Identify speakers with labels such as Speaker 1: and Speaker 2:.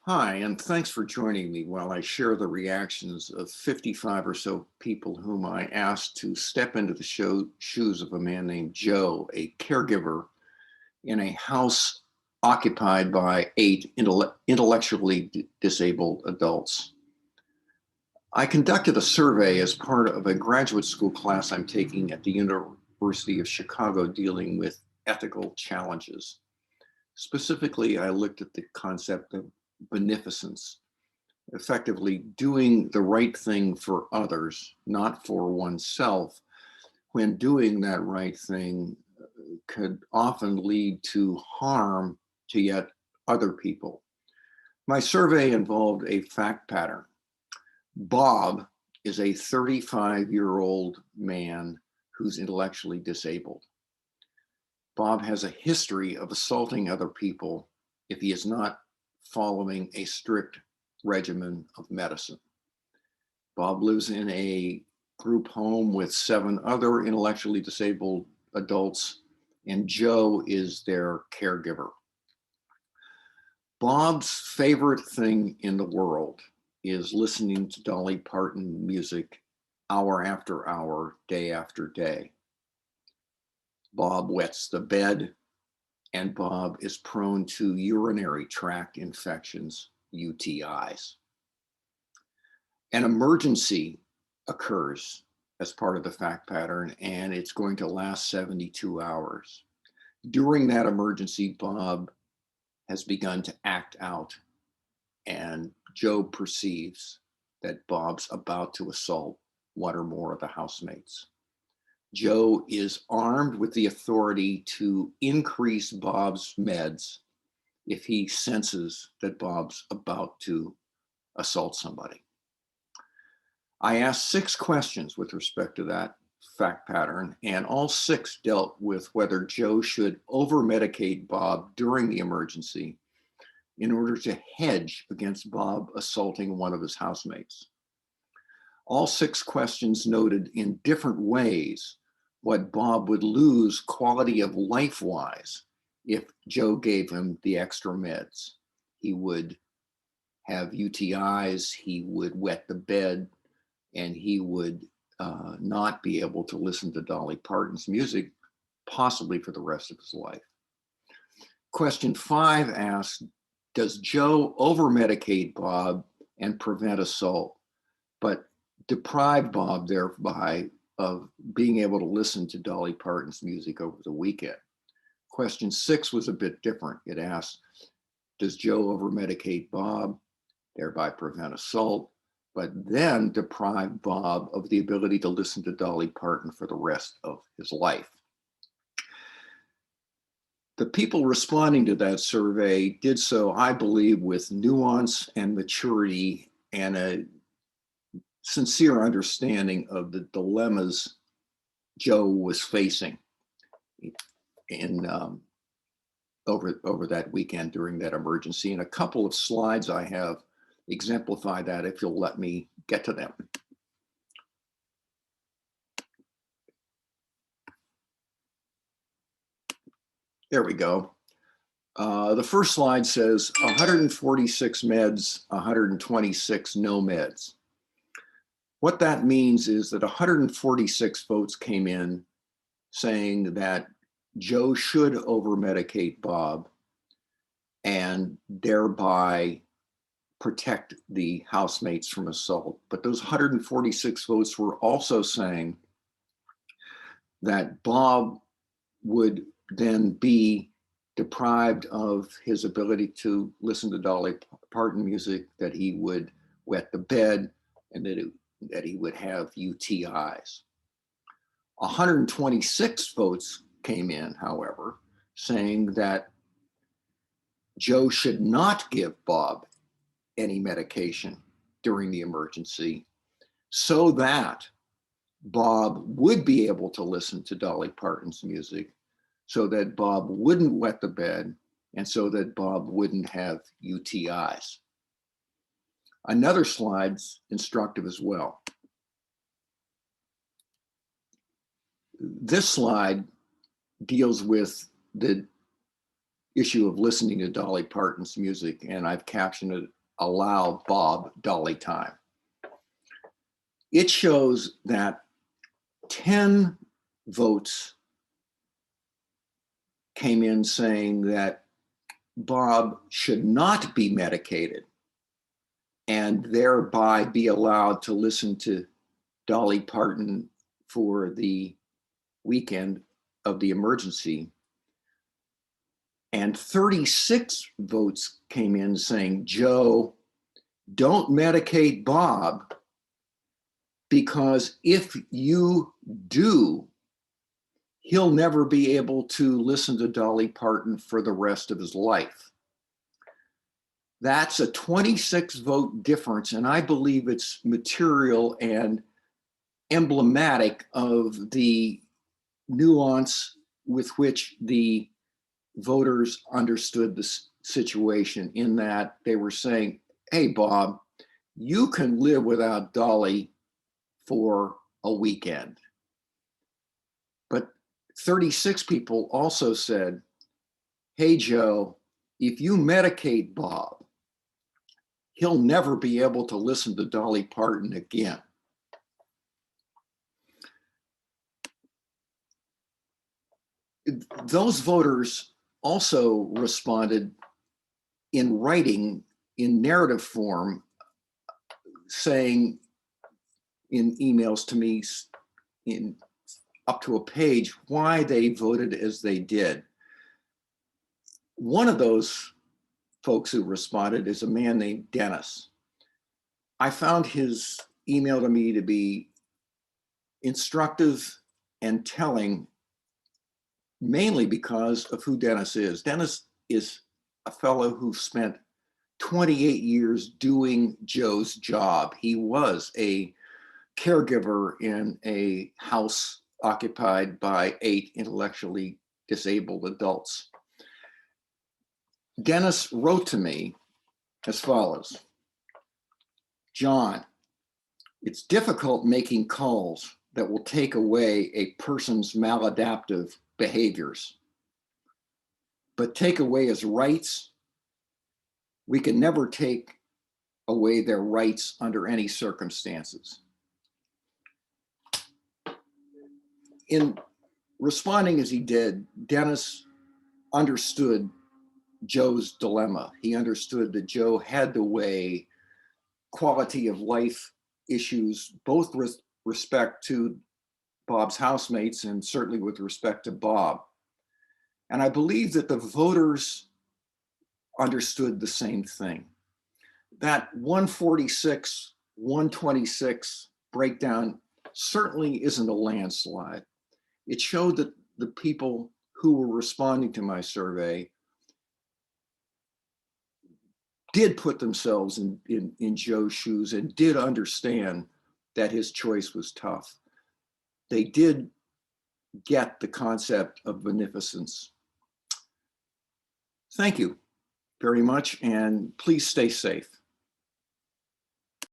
Speaker 1: Hi, and thanks for joining me while I share the reactions of 55 or so people whom I asked to step into the shoes of a man named Joe, a caregiver in a house occupied by eight intellectually disabled adults. I conducted a survey as part of a graduate school class I'm taking at the University of Chicago dealing with ethical challenges. Specifically, I looked at the concept of beneficence, effectively doing the right thing for others, not for oneself, when doing that right thing could often lead to harm to yet other people. My survey involved a fact pattern. Bob is a 35-year-old man who's intellectually disabled. Bob has a history of assaulting other people if he is not following a strict regimen of medicine. Bob lives in a group home with 7 other intellectually disabled adults, and Joe is their caregiver. Bob's favorite thing in the world is listening to Dolly Parton music hour after hour, day after day. Bob wets the bed, and Bob is prone to urinary tract infections, UTIs. An emergency occurs as part of the fact pattern, and it's going to last 72 hours. During that emergency, Bob has begun to act out, and Joe perceives that Bob's about to assault one or more of the housemates. Joe is armed with the authority to increase Bob's meds if he senses that Bob's about to assault somebody. I asked 6 questions with respect to that fact pattern, and all 6 dealt with whether Joe should over-medicate Bob during the emergency in order to hedge against Bob assaulting one of his housemates. All 6 questions noted in different ways what Bob would lose quality of life-wise if Joe gave him the extra meds. He would have UTIs, he would wet the bed, and he would not be able to listen to Dolly Parton's music, possibly for the rest of his life. Question 5 asks, does Joe over-medicate Bob and prevent assault, but deprive Bob thereby of being able to listen to Dolly Parton's music over the weekend? Question 6 was a bit different. It asked, does Joe over-medicate Bob, thereby prevent assault, but then deprive Bob of the ability to listen to Dolly Parton for the rest of his life? The people responding to that survey did so, I believe, with nuance and maturity and a sincere understanding of the dilemmas Joe was facing in over that weekend during that emergency. And a couple of slides I have exemplify that, if you'll let me get to them. There we go. The first slide says 146 meds, 126 no meds. What that means is that 146 votes came in saying that Joe should over-medicate Bob and thereby protect the housemates from assault. But those 146 votes were also saying that Bob would then be deprived of his ability to listen to Dolly Parton music, that he would wet the bed, and that he would have UTIs. 126 votes came in, however, saying that Joe should not give Bob any medication during the emergency so that Bob would be able to listen to Dolly Parton's music, so that Bob wouldn't wet the bed, and so that Bob wouldn't have UTIs. Another slide's instructive as well. This slide deals with the issue of listening to Dolly Parton's music, and I've captioned it, Allow Bob Dolly Time. It shows that 10 votes came in saying that Bob should not be medicated and thereby be allowed to listen to Dolly Parton for the weekend of the emergency. And 36 votes came in saying, Joe, don't medicate Bob, because if you do, he'll never be able to listen to Dolly Parton for the rest of his life. That's a 26 vote difference, and I believe it's material and emblematic of the nuance with which the voters understood the situation, in that they were saying, hey, Bob, you can live without Dolly for a weekend. But 36 people also said, hey, Joe, if you medicate Bob, he'll never be able to listen to Dolly Parton again. Those voters also responded in writing, in narrative form, saying in emails to me in up to a page why they voted as they did. One of those folks who responded is a man named Dennis. I found his email to me to be instructive and telling, mainly because of who Dennis is. Dennis is a fellow who spent 28 years doing Joe's job. He was a caregiver in a house occupied by 8 intellectually disabled adults. Dennis wrote to me as follows: John, it's difficult making calls that will take away a person's maladaptive behaviors, but take away his rights. We can never take away their rights under any circumstances. In responding as he did, Dennis understood Joe's dilemma. He understood that Joe had to weigh quality of life issues, both with respect to Bob's housemates and certainly with respect to Bob. And I believe that the voters understood the same thing. That 146, 126 breakdown certainly isn't a landslide. It showed that the people who were responding to my survey did put themselves in Joe's shoes and did understand that his choice was tough. They did get the concept of beneficence. Thank you very much, and please stay safe.